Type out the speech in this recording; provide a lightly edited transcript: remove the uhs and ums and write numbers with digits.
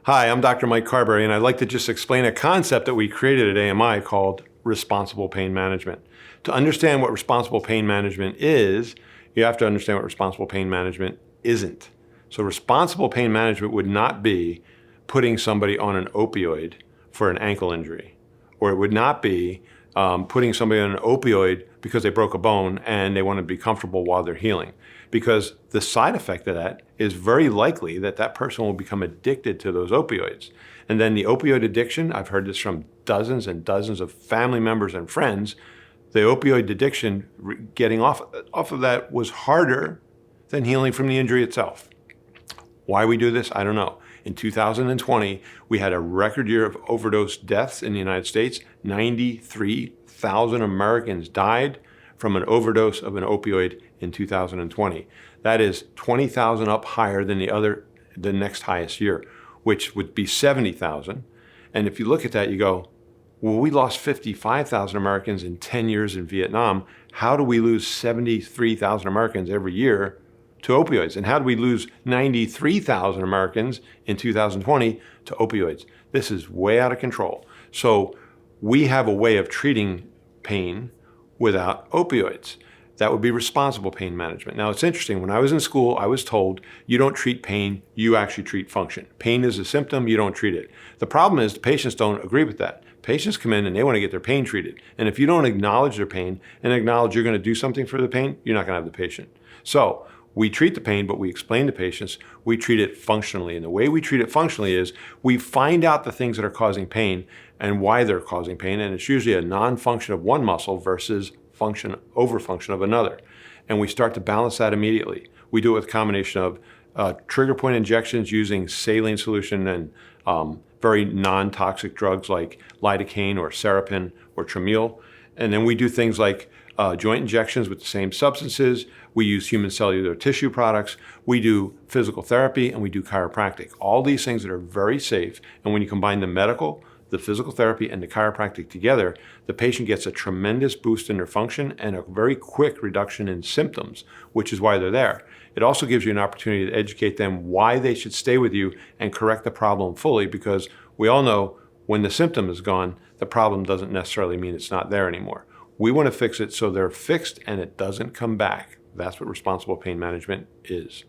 Hi, I'm Dr. Mike Carberry, and I'd like to just explain a concept that we created at AMI called responsible pain management. To understand what responsible pain management is, you have to understand what responsible pain management isn't. So responsible pain management would not be putting somebody on an opioid for an ankle injury, or it would not be putting somebody on an opioid because they broke a bone and they want to be comfortable while they're healing. Because the side effect of that is very likely that that person will become addicted to those opioids. And then the opioid addiction, I've heard this from dozens and dozens of family members and friends, the opioid addiction, getting off of that was harder than healing from the injury itself. Why we do this, I don't know. In 2020, we had a record year of overdose deaths in the United States. 93,000 Americans died from an overdose of an opioid in 2020. That is 20,000 up higher than the next highest year, which would be 70,000. And if you look at that, you go, well, we lost 55,000 Americans in 10 years in Vietnam. How do we lose 73,000 Americans every year to opioids? And how do we lose 93,000 Americans in 2020 to opioids? This is way out of control. So we have a way of treating pain without opioids. That would be responsible pain management. Now, it's interesting. When I was in school, I was told you don't treat pain, you actually treat function. Pain is a symptom, you don't treat it. The problem is the patients don't agree with that. Patients come in and they want to get their pain treated. And if you don't acknowledge their pain and acknowledge you're going to do something for the pain, you're not going to have the patient. So we treat the pain, but we explain to patients, we treat it functionally. And the way we treat it functionally is we find out the things that are causing pain and why they're causing pain. And it's usually a non-function of one muscle versus overfunction of another. And we start to balance that immediately. We do it with a combination of trigger point injections using saline solution and very non-toxic drugs like lidocaine or Serapin or Trameal. And then we do things like joint injections with the same substances. We use human cellular tissue products. We do physical therapy, and we do chiropractic. All these things that are very safe. And when you combine the medical, the physical therapy, and the chiropractic together, the patient gets a tremendous boost in their function and a very quick reduction in symptoms, which is why they're there. It also gives you an opportunity to educate them why they should stay with you and correct the problem fully, because we all know when the symptom is gone, the problem doesn't necessarily mean it's not there anymore. We want to fix it so they're fixed and it doesn't come back. That's what responsible pain management is.